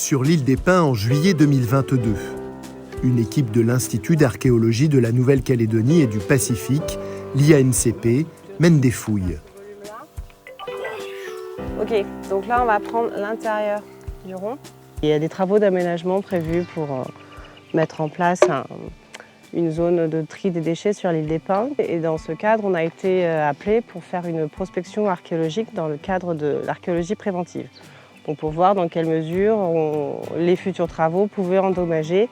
sur l'île des Pins en juillet 2022. Une équipe de l'Institut d'archéologie de la Nouvelle-Calédonie et du Pacifique, l'IANCP, mène des fouilles. Ok, donc là on va prendre l'intérieur du rond. Il y a des travaux d'aménagement prévus pour mettre en place une zone de tri des déchets sur l'île des Pins. Et dans ce cadre, on a été appelé pour faire une prospection archéologique dans le cadre de l'archéologie préventive. Donc pour voir dans quelle mesure les futurs travaux pouvaient endommager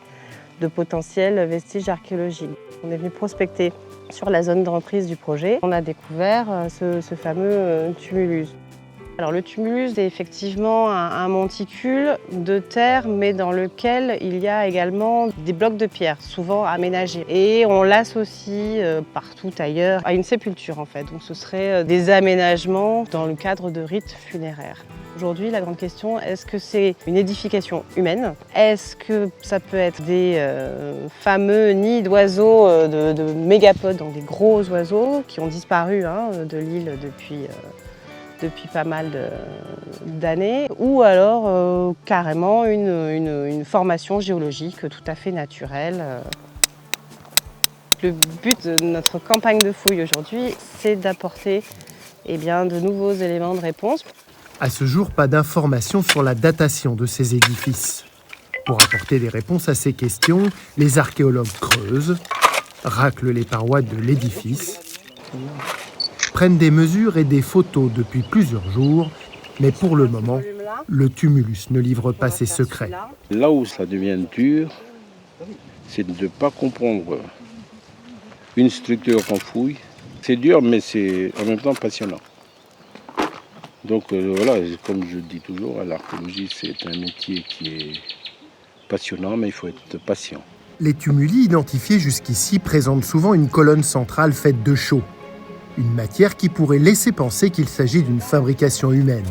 de potentiels vestiges archéologiques. On est venu prospecter sur la zone de reprise du projet. On a découvert ce fameux tumulus. Alors le tumulus est effectivement un monticule de terre, mais dans lequel il y a également des blocs de pierre, souvent aménagés. Et on l'associe partout ailleurs à une sépulture en fait. Donc ce serait des aménagements dans le cadre de rites funéraires. Aujourd'hui, la grande question, est-ce que c'est une édification humaine? Est-ce que ça peut être des fameux nids d'oiseaux, de mégapodes, donc des gros oiseaux qui ont disparu de l'île depuis pas mal d'années, ou alors carrément une formation géologique tout à fait naturelle. Le but de notre campagne de fouilles aujourd'hui, c'est d'apporter de nouveaux éléments de réponse. À ce jour, pas d'informations sur la datation de ces édifices. Pour apporter des réponses à ces questions, les archéologues creusent, raclent les parois de l'édifice, prennent des mesures et des photos depuis plusieurs jours, mais pour le moment, le tumulus ne livre pas ses secrets. Là où ça devient dur, c'est de ne pas comprendre une structure qu'on fouille. C'est dur, mais c'est en même temps passionnant. Donc voilà, comme je dis toujours, l'archéologie, c'est un métier qui est passionnant, mais il faut être patient. Les tumuli identifiés jusqu'ici présentent souvent une colonne centrale faite de chaux. Une matière qui pourrait laisser penser qu'il s'agit d'une fabrication humaine.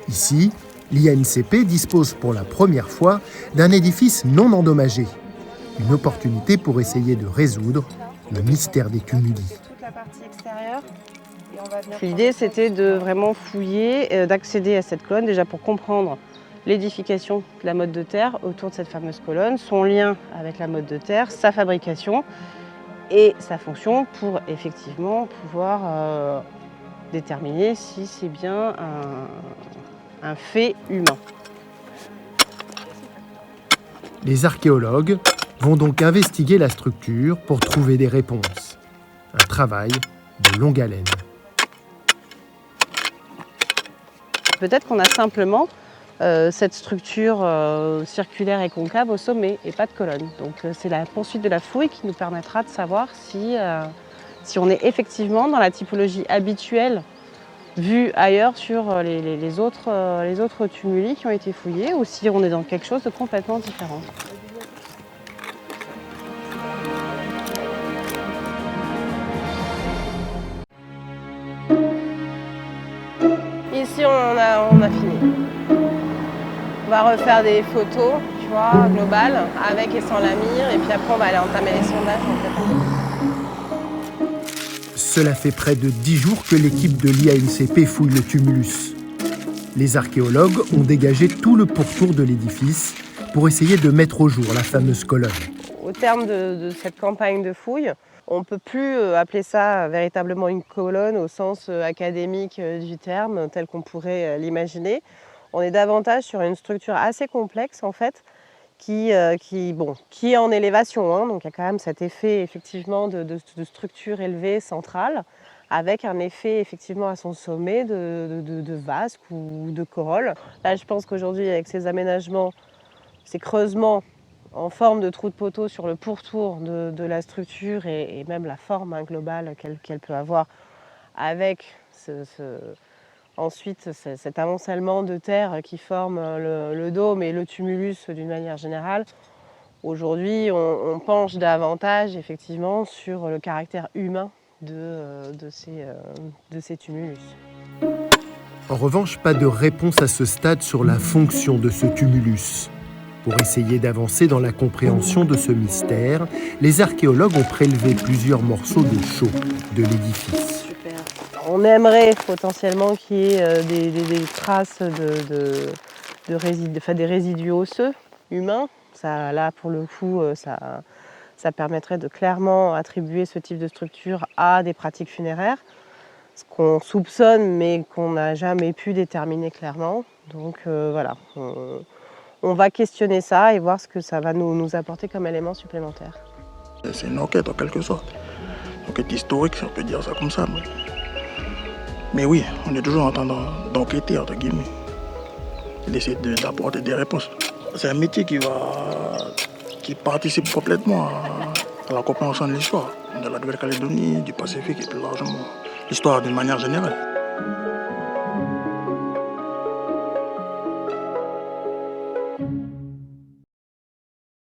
Ici, l'IANCP dispose pour la première fois d'un édifice non endommagé. Une opportunité pour essayer de résoudre le mystère des tumuli. L'idée, c'était de vraiment fouiller, d'accéder à cette colonne, déjà pour comprendre l'édification de la motte de terre autour de cette fameuse colonne, son lien avec la motte de terre, sa fabrication et sa fonction pour effectivement pouvoir déterminer si c'est bien un fait humain. Les archéologues vont donc investiguer la structure pour trouver des réponses. Un travail de longue haleine. Peut-être qu'on a simplement cette structure circulaire et concave au sommet et pas de colonne. Donc c'est la poursuite de la fouille qui nous permettra de savoir si on est effectivement dans la typologie habituelle vue ailleurs sur les autres tumuli qui ont été fouillés ou si on est dans quelque chose de complètement différent. Ici on a fini. On va refaire des photos, tu vois, globales, avec et sans la mire, et puis après on va aller entamer les sondages. Cela fait près de 10 jours que l'équipe de l'IANCP fouille le tumulus. Les archéologues ont dégagé tout le pourtour de l'édifice pour essayer de mettre au jour la fameuse colonne. Au terme de cette campagne de fouilles, on ne peut plus appeler ça véritablement une colonne au sens académique du terme, tel qu'on pourrait l'imaginer. On est davantage sur une structure assez complexe en fait, qui est en élévation. Donc il y a quand même cet effet effectivement de structure élevée centrale, avec un effet effectivement à son sommet de vasque ou de corolle. Là je pense qu'aujourd'hui avec ces aménagements, ces creusements en forme de trou de poteau sur le pourtour de la structure et même la forme globale qu'elle peut avoir avec ensuite cet amoncellement de terre qui forme le dôme et le tumulus d'une manière générale. Aujourd'hui, on penche davantage effectivement sur le caractère humain de ces tumulus. En revanche, pas de réponse à ce stade sur la fonction de ce tumulus. Pour essayer d'avancer dans la compréhension de ce mystère, les archéologues ont prélevé plusieurs morceaux de chaux de l'édifice. On aimerait potentiellement qu'il y ait des traces des résidus osseux humains. Ça, là, pour le coup, ça permettrait de clairement attribuer ce type de structure à des pratiques funéraires, ce qu'on soupçonne mais qu'on n'a jamais pu déterminer clairement. Donc voilà, on va questionner ça et voir ce que ça va nous apporter comme élément supplémentaire. C'est une enquête en quelque sorte. Une enquête historique, si on peut dire ça comme ça. Mais oui, on est toujours en train d'enquêter, entre guillemets, et d'essayer d'apporter des réponses. C'est un métier qui participe complètement à la compréhension de l'histoire de la Nouvelle-Calédonie, du Pacifique et plus largement l'histoire d'une manière générale.